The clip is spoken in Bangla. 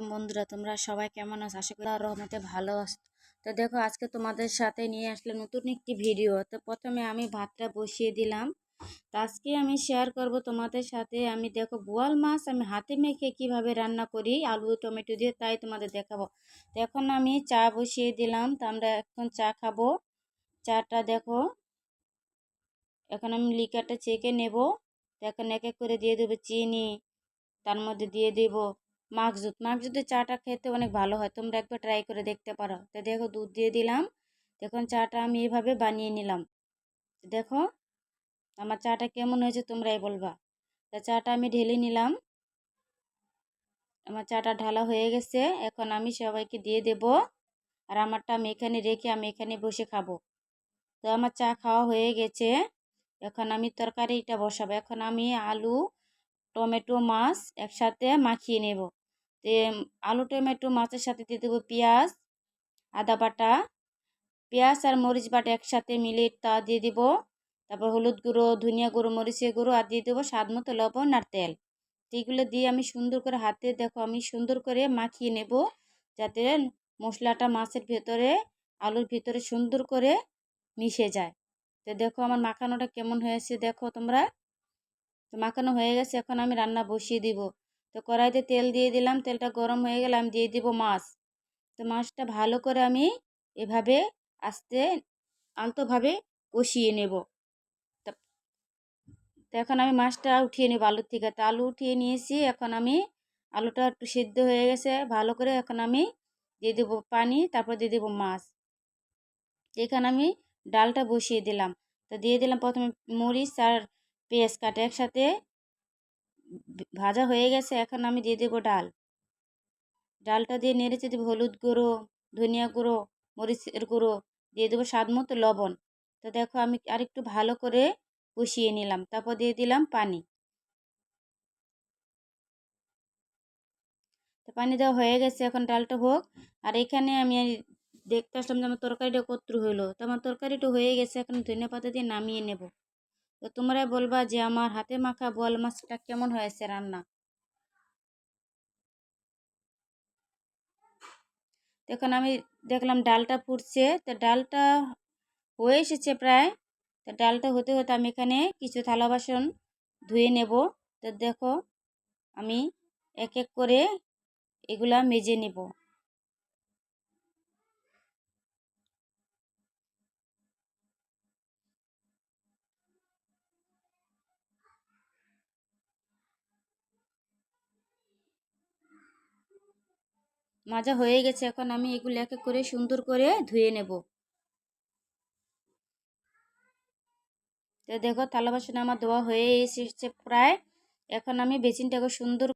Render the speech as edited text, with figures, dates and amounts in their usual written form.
আলাইকুম বন্ধুরা, তোমরা সবাই কেমন আছো? আশা করি আল্লাহর রহমতে ভালো আছো। তো দেখো, আজকে তোমাদের সাথে নিয়ে আসলে নতুন একটি ভিডিও। তো প্রথমে আমি ভাতটা বসিয়ে দিলাম। তো আজকে আমি শেয়ার করব তোমাদের সাথে। আমি দেখো, বোয়াল মাছ আমি হাতে মেখে কিভাবে রান্না করি আলু টমেটো দিয়ে, তাই তোমাদের দেখাবো। তো এখন আমি চা বসিয়ে দিলাম। তো আমরা এখন চা খাবো। চাটা দেখো, এখন আমি লিকারটা ছেঁকে নেব। তো এখন এক এক করে দিয়ে দেবো চিনি, তার মধ্যে দিয়ে দেব মাখজুদ। মাখজুদের চাটা খেতে অনেক ভালো হয়, তোমরা একবার ট্রাই করে দেখতে পারো। তো দেখো, দুধ দিয়ে দিলাম। দেখুন, চাটা আমি এভাবে বানিয়ে নিলাম। দেখো আমার চাটা কেমন হয়েছে তোমরাই বলবা। তো চাটা আমি ঢেলে নিলাম। আমার চাটা ঢালা হয়ে গেছে। এখন আমি সবাইকে দিয়ে দেব। আর আমারটা আমি এখানে রেখে আমি এখানে বসে খাবো। তো আমার চা খাওয়া হয়ে গেছে। এখন আমি তরকারিটা বসাবো। এখন আমি আলু টমেটো মাছ একসাথে মাখিয়ে নেব। তে আলু টমেটো মাছের সাথে দিয়ে দেবো পেঁয়াজ, আদা বাটা, পেঁয়াজ আর মরিচ বাটা একসাথে মিলিয়ে তা দিয়ে দিব। তারপর হলুদ গুঁড়ো, ধনিয়া গুঁড়ো, মরিচের গুঁড়ো আর দিয়ে দেবো স্বাদ মতো লবণ আর তেল। এইগুলো দিয়ে আমি সুন্দর করে হাতে দেখো আমি সুন্দর করে মাখিয়ে নেব, যাতে মশলাটা মাছের ভেতরে আলুর ভিতরে সুন্দর করে মিশে যায়। তো দেখো আমার মাখানোটা কেমন হয়েছে দেখো তোমরা। তো মাখানো হয়ে গেছে। এখন আমি রান্না বসিয়ে দিব। তো কড়াইতে তেল দিয়ে দিলাম। তেলটা গরম হয়ে গেলে আমি দিয়ে দিব মাছ। তো মাছটা ভালো করে আমি এভাবে আস্তে আলতোভাবে কষিয়ে নেব। তো এখন আমি মাছটা উঠিয়ে নেব আলুর থেকে। তো আলু উঠিয়ে নিয়েছি। এখন আমি আলুটা একটু সিদ্ধ হয়ে গেছে ভালো করে। এখন আমি দিয়ে দেবো পানি, তারপর দিয়ে দেবো মাছ। এখানে আমি ডালটা বসিয়ে দিলাম। তো দিয়ে দিলাম প্রথমে মরিচ আর পেঁয়াজ কাটা একসাথে ভাজা হয়ে গেছে। এখন আমি দিয়ে দেবো ডালটা দিয়ে নেড়েচে দেবো হলুদ গুঁড়ো, ধনিয়া গুঁড়ো, মরিচের গুঁড়ো, দিয়ে দেবো স্বাদ মতো লবণ। তো দেখো আমি আরেকটু ভালো করে কষিয়ে নিলাম। তারপর দিয়ে দিলাম পানি। তো পানি দেওয়া হয়ে গেছে। এখন ডালটা হোক। আর এখানে আমি দেখতে আসলাম যে আমার তরকারিটা কতটুকু হলো। তো আমার তরকারিটা হয়ে গেছে। এখন ধনিয়া পাতা দিয়ে নামিয়ে নেব। তো তোমরা বলবা যে আমার হাতে মাখা বোয়াল মাছটা কেমন হয়েছে রান্না। এখন আমি দেখলাম ডালটা ফুটছে। তো ডালটা হয়ে এসেছে প্রায়। তো ডালটা হতে হতে আমি এখানে কিছু থালা বাসন ধুয়ে নেব। তো দেখো আমি এক এক করে এগুলা মেজে নেব। মাজা হয়ে গেছে। এখন আমি এগুলো এক এক করে সুন্দর করে ধুয়ে নেব। তো দেখো থালা বাসন আমার ধোয়া হয়ে এসেছে প্রায়। এখন আমি বেসিনটাকে সুন্দর